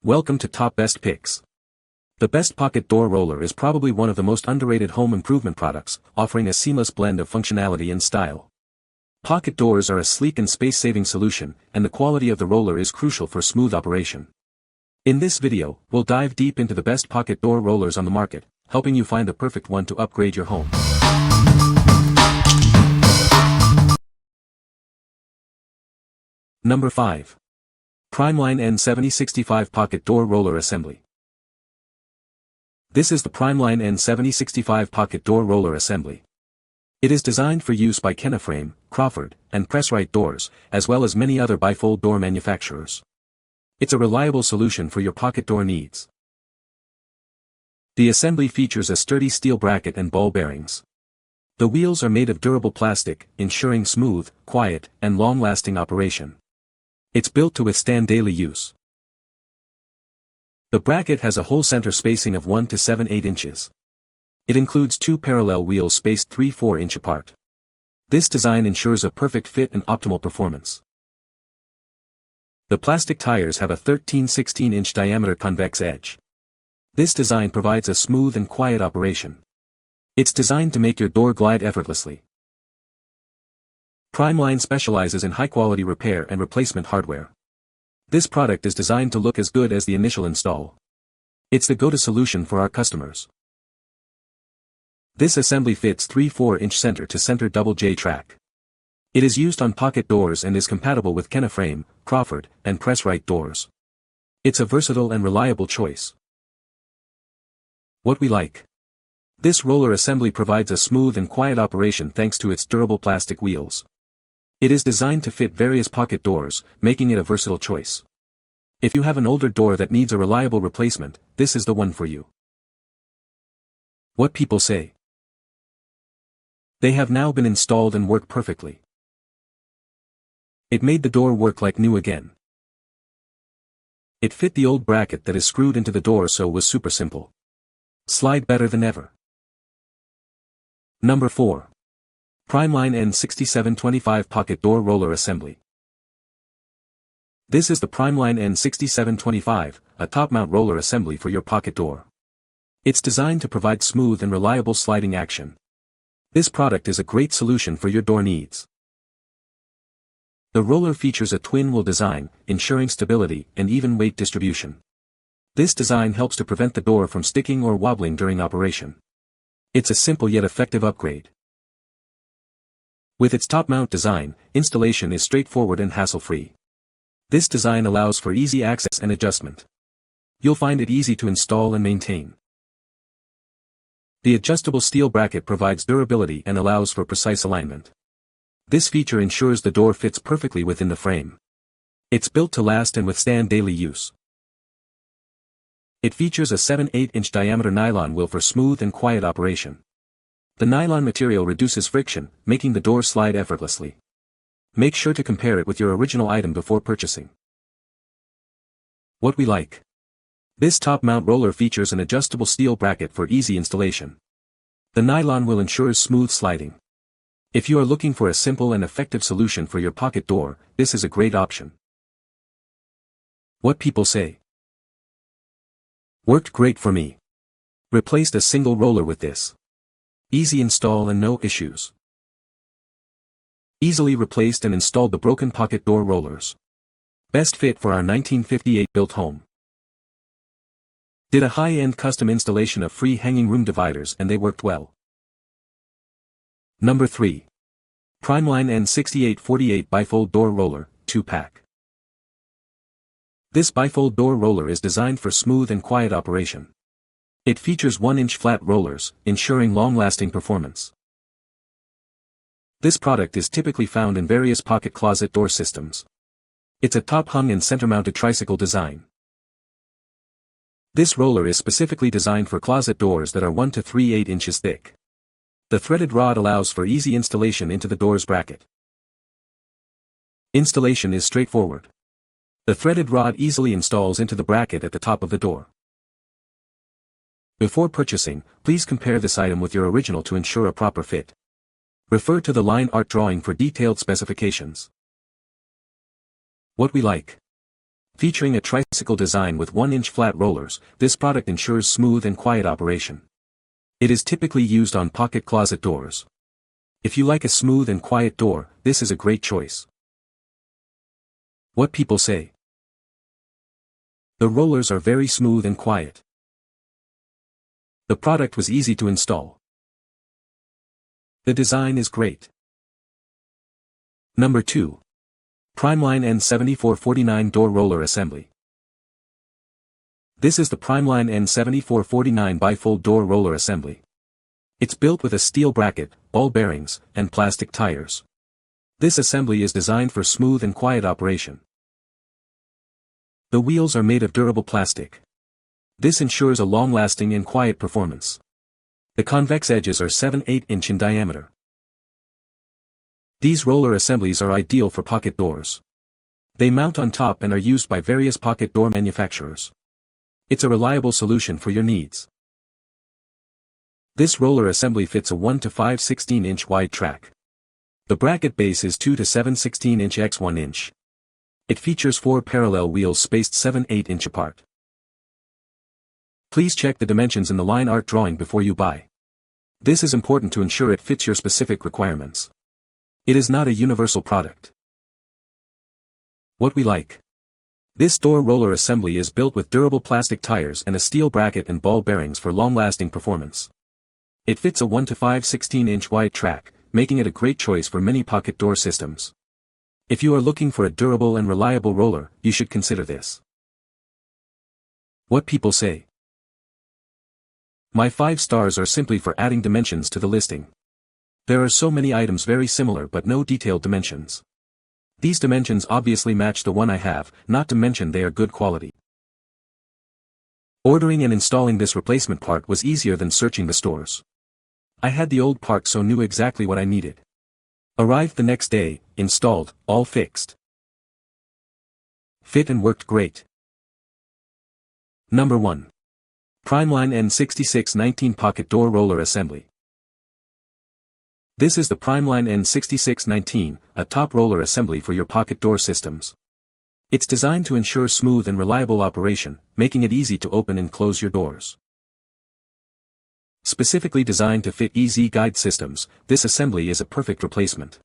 Welcome to Top Best Picks. The Best Pocket Door Roller is probably one of the most underrated home improvement products, offering a seamless blend of functionality and style. Pocket doors are a sleek and space-saving solution, and the quality of the roller is crucial for smooth operation. In this video, we'll dive deep into the best pocket door rollers on the market, helping you find the perfect one to upgrade your home. Number 5. Primeline N7065 Pocket Door Roller Assembly. This is the Primeline N7065 Pocket Door Roller Assembly. It is designed for use by Kenaframe, Crawford, and Pressrite doors, as well as many other bifold door manufacturers. It's a reliable solution for your pocket door needs. The assembly features a sturdy steel bracket and ball bearings. The wheels are made of durable plastic, ensuring smooth, quiet, and long-lasting operation. It's built to withstand daily use. The bracket has a hole center spacing of 1 to 7/8 inches. It includes two parallel wheels spaced 3-4 inch apart. This design ensures a perfect fit and optimal performance. The plastic tires have a 13-16 inch diameter convex edge. This design provides a smooth and quiet operation. It's designed to make your door glide effortlessly. Primeline specializes in high-quality repair and replacement hardware. This product is designed to look as good as the initial install. It's the go-to solution for our customers. This assembly fits 3-4 inch center-to-center double J track. It is used on pocket doors and is compatible with Kenaframe, Crawford, and Pressrite doors. It's a versatile and reliable choice. What we like. This roller assembly provides a smooth and quiet operation thanks to its durable plastic wheels. It is designed to fit various pocket doors, making it a versatile choice. If you have an older door that needs a reliable replacement, this is the one for you. What people say. They have now been installed and work perfectly. It made the door work like new again. It fit the old bracket that is screwed into the door, so was super simple. Slide better than ever. Number 4. Primeline N6725 Pocket Door Roller Assembly. This is the Primeline N6725, a top-mount roller assembly for your pocket door. It's designed to provide smooth and reliable sliding action. This product is a great solution for your door needs. The roller features a twin-wheel design, ensuring stability and even weight distribution. This design helps to prevent the door from sticking or wobbling during operation. It's a simple yet effective upgrade. With its top-mount design, installation is straightforward and hassle-free. This design allows for easy access and adjustment. You'll find it easy to install and maintain. The adjustable steel bracket provides durability and allows for precise alignment. This feature ensures the door fits perfectly within the frame. It's built to last and withstand daily use. It features a 7/8 inch diameter nylon wheel for smooth and quiet operation. The nylon material reduces friction, making the door slide effortlessly. Make sure to compare it with your original item before purchasing. What we like. This top-mount roller features an adjustable steel bracket for easy installation. The nylon will ensure smooth sliding. If you are looking for a simple and effective solution for your pocket door, this is a great option. What people say. Worked great for me. Replaced a single roller with this. Easy install and no issues. Easily replaced and installed the broken pocket door rollers. Best fit for our 1958 built home. Did a high-end custom installation of free hanging room dividers and they worked well. Number 3. Primeline N6848 Bifold Door Roller, 2-pack. This bifold door roller is designed for smooth and quiet operation. It features 1-inch flat rollers, ensuring long-lasting performance. This product is typically found in various pocket closet door systems. It's a top-hung and center-mounted tricycle design. This roller is specifically designed for closet doors that are 1 to 3/8 inches thick. The threaded rod allows for easy installation into the door's bracket. Installation is straightforward. The threaded rod easily installs into the bracket at the top of the door. Before purchasing, please compare this item with your original to ensure a proper fit. Refer to the line art drawing for detailed specifications. What we like. Featuring a tricycle design with 1-inch flat rollers, this product ensures smooth and quiet operation. It is typically used on pocket closet doors. If you like a smooth and quiet door, this is a great choice. What people say. The rollers are very smooth and quiet. The product was easy to install. The design is great. Number 2. Primeline N7449 Door Roller Assembly. This is the Primeline N7449 bifold door roller assembly. It's built with a steel bracket, ball bearings, and plastic tires. This assembly is designed for smooth and quiet operation. The wheels are made of durable plastic. This ensures a long-lasting and quiet performance. The convex edges are 7/8 inch in diameter. These roller assemblies are ideal for pocket doors. They mount on top and are used by various pocket door manufacturers. It's a reliable solution for your needs. This roller assembly fits a 1 to 5/16 inch wide track. The bracket base is 2 to 7/16 inch x 1 inch. It features 4 parallel wheels spaced 7/8 inch apart. Please check the dimensions in the line art drawing before you buy. This is important to ensure it fits your specific requirements. It is not a universal product. What we like. This door roller assembly is built with durable plastic tires and a steel bracket and ball bearings for long-lasting performance. It fits a 1 to 5/16 inch wide track, making it a great choice for many pocket door systems. If you are looking for a durable and reliable roller, you should consider this. What people say. My 5 stars are simply for adding dimensions to the listing. There are so many items very similar but no detailed dimensions. These dimensions obviously match the one I have, not to mention they are good quality. Ordering and installing this replacement part was easier than searching the stores. I had the old part so knew exactly what I needed. Arrived the next day, installed, all fixed. Fit and worked great. Number 1. Primeline N6619 Pocket Door Roller Assembly. This is the Primeline N6619, a top roller assembly for your pocket door systems. It's designed to ensure smooth and reliable operation, making it easy to open and close your doors. Specifically designed to fit EZ Guide systems, this assembly is a perfect replacement.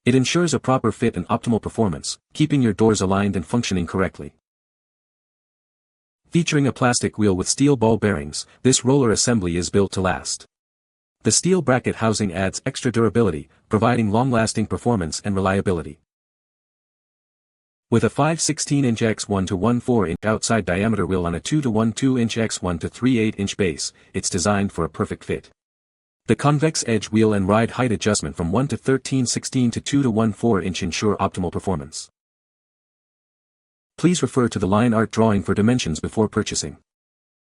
It ensures a proper fit and optimal performance, keeping your doors aligned and functioning correctly. Featuring a plastic wheel with steel ball bearings, this roller assembly is built to last. The steel bracket housing adds extra durability, providing long-lasting performance and reliability. With a 5/16 inch x 1 to 1/4 inch outside diameter wheel on a 2 to 1/2 inch x 1 to 3/8 inch base, it's designed for a perfect fit. The convex edge wheel and ride height adjustment from 1 to 13/16 to 2 to 1/4 inch ensure optimal performance. Please refer to the line art drawing for dimensions before purchasing.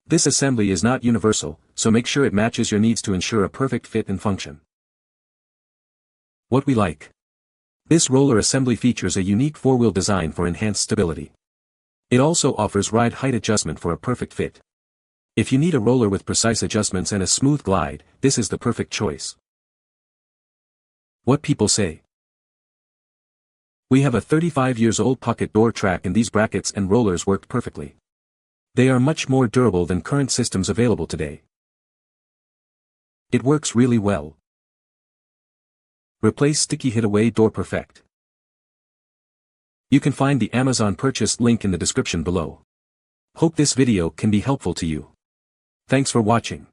This assembly is not universal, so make sure it matches your needs to ensure a perfect fit and function. What we like. This roller assembly features a unique 4-wheel design for enhanced stability. It also offers ride height adjustment for a perfect fit. If you need a roller with precise adjustments and a smooth glide, this is the perfect choice. What people say. We have a 35-year-old pocket door track and these brackets and rollers worked perfectly. They are much more durable than current systems available today. It works really well. Replace sticky hit-away door perfect. You can find the Amazon purchase link in the description below. Hope this video can be helpful to you. Thanks for watching.